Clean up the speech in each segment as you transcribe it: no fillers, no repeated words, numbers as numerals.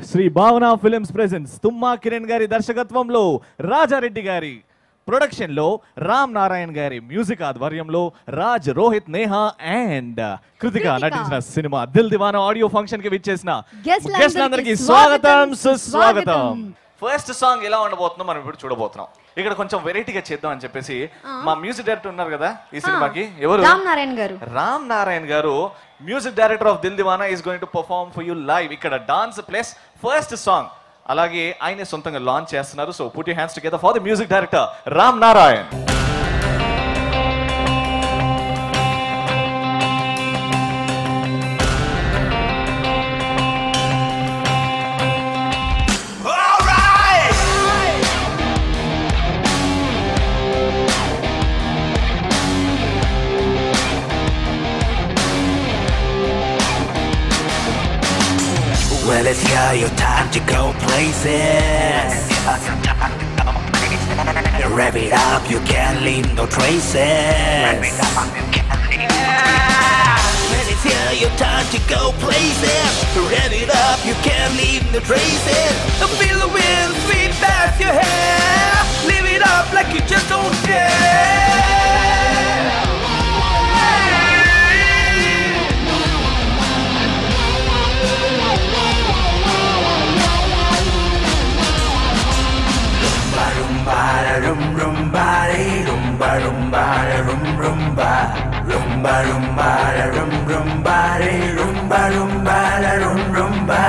శ్రీ భావన films presents తుమ్మా Kiran గారి దర్శకత్వంలో రాజారెడ్డి గారి ప్రొడక్షన్ లో రామ్ నారాయణ్ గారి మ్యూజిక్ ఆధ్వర్యంలో రాజ్, రోహిత్, నేహా అండ్ కృతిక నటించిన cinema Dil Diwana audio function కి విచ్చేసిన గెస్ట్లందరికీ స్వాగతం సుస్వాగతం. ఫస్ట్ సాంగ్ ఎలా ఉండబోతుందో మనం ఇప్పుడు చూడబోతున్నాం. ఇక్కడ కొంచెం వెరైటీగా చేద్దాం అని చెప్పేసి మా మ్యూజిక్ డైరెక్టర్ ఉన్నారు కదా ఈ సినిమాకి, ఎవరు? రామ్ నారాయణ్ గారు music director of Dil Diwana is going to perform for you live. ఇక్కడ డాన్స్ ప్లస్ ఫస్ట్ సాంగ్ అలాగే ఆయనే సొంతంగా లాంచ్ చేస్తున్నారు. So put your hands together for the music director Ram Narayan. Well, it's here, your time to go places. Rev it up, you can't leave no traces. Well, it's here, your time to go places. Rev it up, you can't leave no traces. Feel the wind sweep past your hair. Live it up like you just don't care. Rum rumba rumba rumba rum rumba rumba rumba rum rumba rumba rumba rum rumba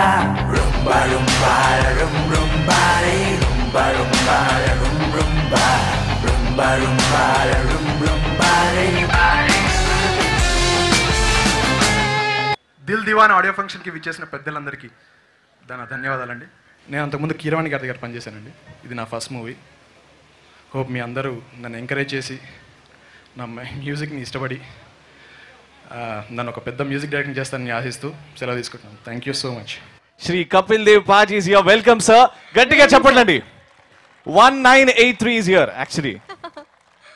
rumba rumba rum rumba rumba rumba rum rumba rumba rumba rum rumba. Dil Diwana audio ఫంక్షన్కి విచ్చేసిన పెద్దలందరికీ ధన్యవాదాలండి. నేను అంతకుముందు కీరవాణి గారి దగ్గర పనిచేశానండి. ఇది నా ఫస్ట్ మూవీ. హోప్ మీ అందరూ నన్ను ఎంకరేజ్ చేసి నా మ్యూజిక్ని ఇష్టపడి నన్ను ఒక పెద్ద మ్యూజిక్ డైరెక్టర్ చేస్తానని ఆశిస్తూ సెలవు తీసుకుంటున్నాను. Thank you so much. Shri Kapil Dev paaji is here. Welcome sir. గట్టిగా చెప్పండి. 1983 is here actually.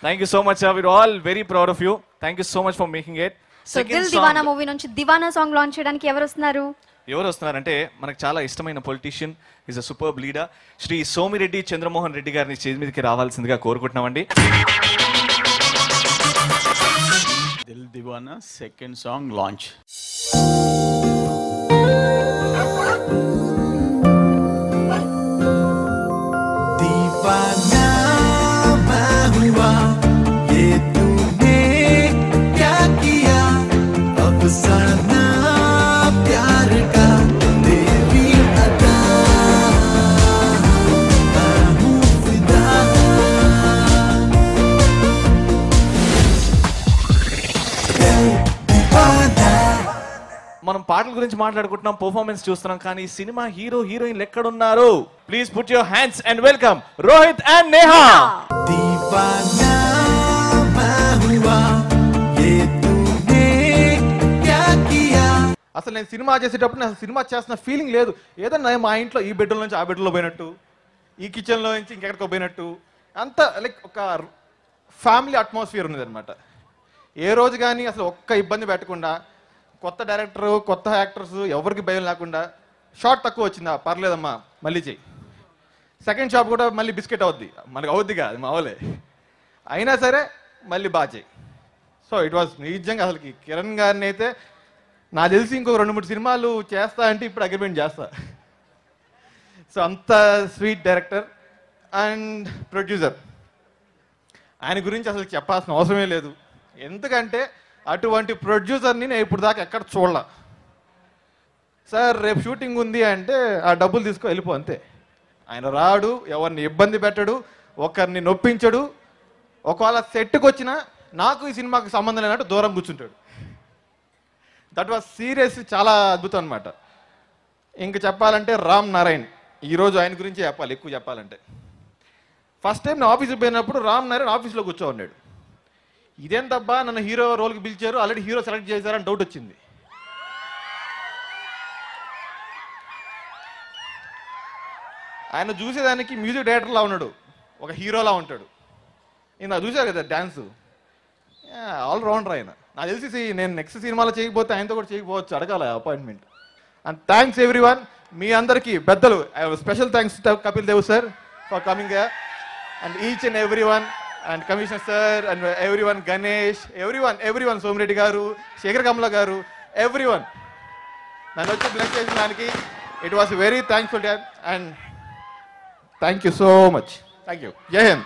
Thank you so much sir. We're all very proud of you. Thank you so much for making it. So Dil Diwana movie నుంచి Diwana song launch చేయడానికి ఎవరు వస్తున్నారంటే మనకు చాలా ఇష్టమైన politician, is a superb leader, Shri Somireddy Chandramohan Reddy గారిని స్టేజ్ మీదకి రావాల్సిందిగా కోరుకుంటున్నామండి. Dil Diwana second song launch. మనం పాటల గురించి మాట్లాడుకుంటున్నాం, పర్ఫార్మెన్స్ చూస్తున్నాం, కానీ ఈ సినిమా హీరో హీరోయిన్లు ఎక్కడున్నారు? Please put your hands and welcome Rohit and Neha. అసలు నేను సినిమా చేసేటప్పుడు నాకు సినిమా చేస్తున్న ఫీలింగ్ లేదు. ఏదన్నా మా ఇంట్లో ఈ బెడ్రూమ్ నుంచి ఆ బెడ్రూమ్లో పోయినట్టు, ఈ కిచెన్లో నుంచి ఇంకెక్కడికో పోయినట్టు, అంత లైక్ ఒక ఫ్యామిలీ అట్మాస్ఫియర్ ఉన్నది అనమాట. ఏ రోజు కానీ అసలు ఒక్క ఇబ్బంది పెట్టకుండా, కొత్త డైరెక్టరు, కొత్త యాక్టర్స్ ఎవరికి భయం లేకుండా, షార్ట్ తక్కువ వచ్చిందా పర్లేదమ్మా మళ్ళీ చెయ్యి, సెకండ్ షాప్ కూడా మళ్ళీ బిస్కెట్ అవుద్ది, మనకు అవుద్దిగా అది మావలే, అయినా సరే మళ్ళీ బాగా చెయ్యి. సో ఇట్ వాజ్ నిజంగా అసలుకి కిరణ్ గారిని అయితే నాకు తెలిసి ఇంకో 2-3 సినిమాలు చేస్తా అంటే ఇప్పుడు అగ్రిమెంట్ చేస్తా. సో అంత స్వీట్ డైరెక్టర్ అండ్ ప్రొడ్యూసర్. ఆయన గురించి అసలు చెప్పాల్సిన అవసరమే లేదు. ఎందుకంటే అటువంటి ప్రొడ్యూసర్ని నేను ఇప్పుడు దాకా ఎక్కడ చూడాల. సార్ రేపు షూటింగ్ ఉంది అంటే ఆ డబ్బులు తీసుకో వెళ్ళిపో అంతే. ఆయన రాడు, ఎవరిని ఇబ్బంది పెట్టడు, ఒకరిని నొప్పించడు. ఒకవేళ సెట్కి వచ్చినా నాకు ఈ సినిమాకి సంబంధం లేనట్టు దూరం కూర్చుంటాడు. దట్ వాజ్ సీరియస్, చాలా అద్భుతం అనమాట. ఇంక చెప్పాలంటే రామ్ నారాయణ్, ఈరోజు ఆయన గురించి చెప్పాలి. ఎక్కువ చెప్పాలంటే ఫస్ట్ టైం నా ఆఫీస్కి పోయినప్పుడు రామ్ నారాయణ్ ఆఫీస్లో కూర్చో ఉన్నాడు. ఇదేంటబ్బా నన్ను హీరో రోల్కి పిలిచారు, ఆల్రెడీ హీరో సెలెక్ట్ చేశారని డౌట్ వచ్చింది. ఆయన చూసేదానికి మ్యూజిక్ డైరెక్టర్లా ఉన్నాడు, ఒక హీరోలా ఉంటాడు. ఈయన చూశారు కదా డ్యాన్సు, ఆల్ రౌండర్ ఆయన. నాకు తెలిసి నేను నెక్స్ట్ సినిమాలో చేయకపోతే ఆయనతో కూడా చేయకపోవచ్చు, అడగాల అపాయింట్మెంట్. And thanks everyone. మీ అందరికీ పెద్దలు special thanks to Kapil Dev sir for coming here and each and everyone and commissioner sir and everyone Ganesh everyone Somireddy గారు శేఖర్ కమల గారు ఎవ్రీవన్ నన్ను వచ్చి బ్లెస్ చేసిన దానికి it was very thankful and thank you so much. Thank you. జై Hind.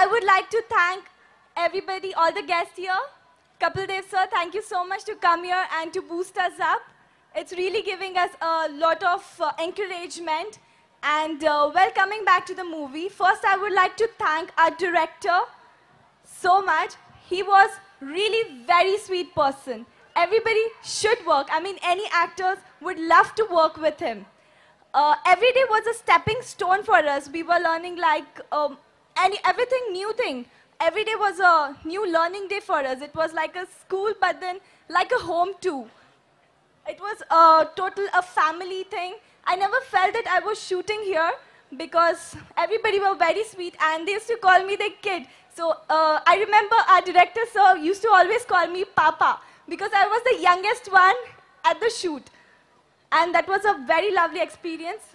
I would like to thank everybody, all the guests here. Kapil Dev sir, thank you so much to come here and to boost us up. It's really giving us a lot of encouragement. And well, coming back to the movie, first I would like to thank our director so much. He was really very sweet person. Everybody should work. I mean, any actors would love to work with him. Every day was a stepping stone for us. We were learning like everything new thing. Every day was a new learning day for us. It was like a school, but then like a home too. It was a family thing. I never felt that I was shooting here because everybody were very sweet and they used to call me the kid. So I remember our director sir used to always call me Papa because I was the youngest one at the shoot. And that was a very lovely experience.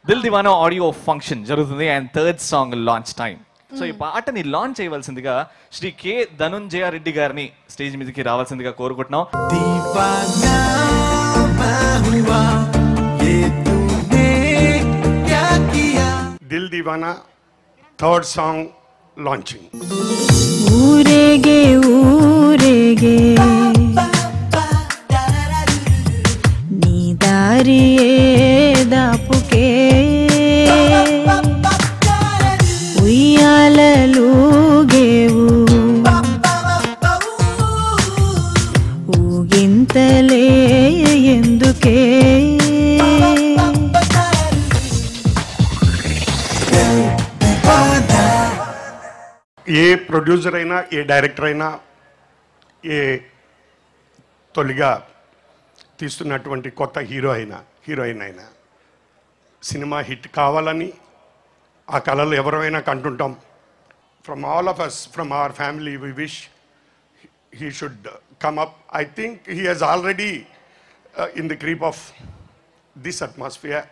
Dil Diwana audio function జరుగుతుంది and third song launch time. So ఈ పాటని launch చేయవలసిందిగా Shri K Dhanunjaya Reddy గారిని stage మీదకి రావాల్సిందిగా కోరుకుంటున్నాం. Dil Diwana third song launching. ఊరేగే ఊరేగే నీ దారి దాపుకే ఉయ్యాలలుగేవు ఊగింతలే ఎందుకే ఏ ప్రొడ్యూసర్ అయినా ఏ డైరెక్టర్ అయినా ఏ తొలిగా తీస్తున్నటువంటి కొత్త హీరోయిన్ అయినా సినిమా హిట్ కావాలని ఆ కళలు ఎవరైనా కంటుంటాం. From all of us, from our family, we wish he should come up. I think he has already in the creep of this atmosphere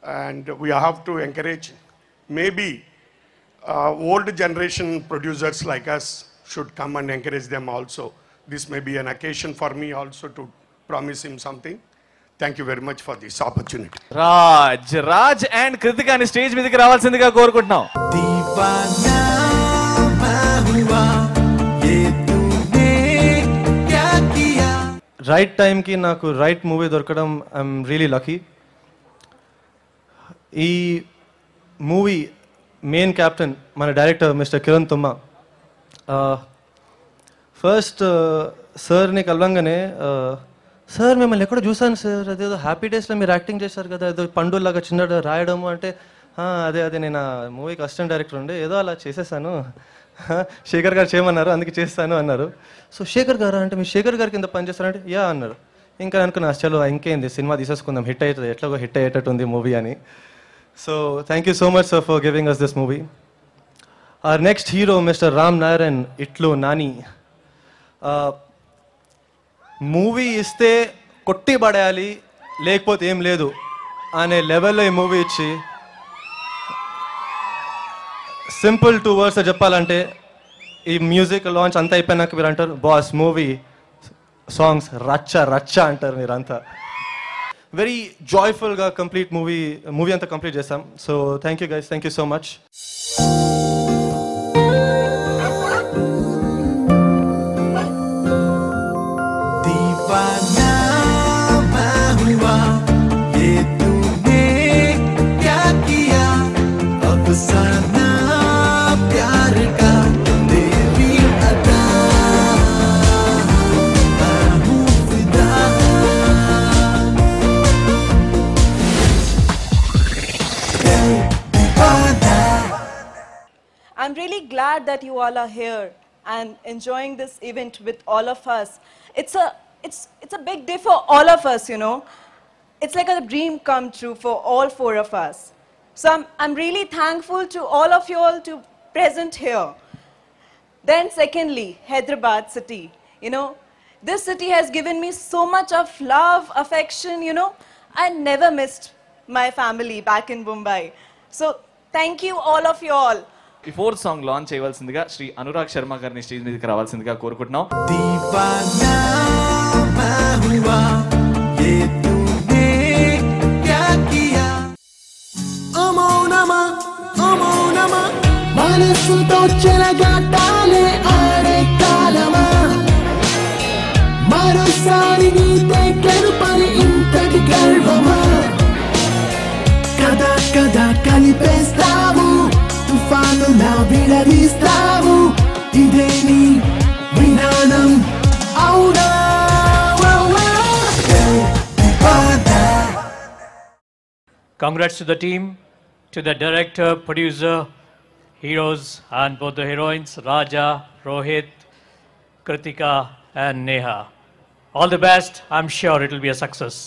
and we have to encourage. Maybe old generation producers like us should come and encourage them also. This may be an occasion for me also to promise him something. Thank you very much for this opportunity. Raj and కృతికాని stage మీదకి రావాల్సిందిగా కోరుకుంటున్నాం. Right టైంకి నాకు right movie దొరకడం I'm really lucky. ఈ movie main captain మన director mister Kiran Thumma. First సార్ని కలవంగానే సార్ మిమ్మల్ని ఎక్కడో చూసాను సార్, అదేదో హ్యాపీ డేస్లో మీరు యాక్టింగ్ చేశారు కదా, ఏదో పండులాగా చిన్న రాయడము అంటే అదే నేను ఆ మూవీకి అసిస్టెంట్ డైరెక్టర్ ఉండే, ఏదో అలా చేసేసాను, శేఖర్ గారు చేయమన్నారు అందుకే చేస్తాను అన్నారు. సో శేఖర్ గారు అంటే మీరు శేఖర్ గారి కింద పనిచేస్తారంటే యా అన్నారు. ఇంకా అనుకున్నా చలో ఇంకేంది సినిమా తీసేసుకుందాం, హిట్ అవుతుంది, ఎట్లాగో హిట్ అయ్యేటట్టు ఉంది మూవీ అని. So thank you so much sir for giving us this movie. Our next hero Mr. Ram Narayan Itlu Nani. Movie ఇస్తే కొట్టి పడేయాలి లేకపోతే ఏం లేదు అనే లెవెల్లో ఈ మూవీ ఇచ్చి సింపుల్ 2 words చెప్పాలంటే ఈ మ్యూజిక్ లాంచ్ అంతా అయిపోయినాక మీరు అంటారు బాస్ మూవీ సాంగ్స్ రచ్చ రచ్చ అంటారు మీరంతా. వెరీ జాయ్ఫుల్గా కంప్లీట్ మూవీ అంతా కంప్లీట్ చేస్తాం. So thank you guys, thank you so much. I'm really glad that you all are here and enjoying this event with all of us. It's a big day for all of us, you know. It's like a dream come true for all four of us. So I'm really thankful to all of you all to present here. Then secondly, Hyderabad city. You know, this city has given me so much of love, affection, you know. I never missed my family back in Mumbai. So thank you all of you all. ఈ fourth song launch చేయవలసిందిగా శ్రీ అనురాగ్ శర్మ గారిని stage మీదకి రావాల్సిందిగా కోరుకుంటున్నాం. మనసుతో చెలగాటాలే ఆడే కాలమా, మరోసారి నీతే కరుపని ఇంతటి గర్వమా, కదా కదా కలిపేస్తావు, తుఫాను నా విడదీస్తావు, ఇదే నీ విధానం అవునా. Congrats to the team, to the director, producer, heroes and both the heroines, Raja, Rohit, Kritika and Neha. All the best. I'm sure it will be a success.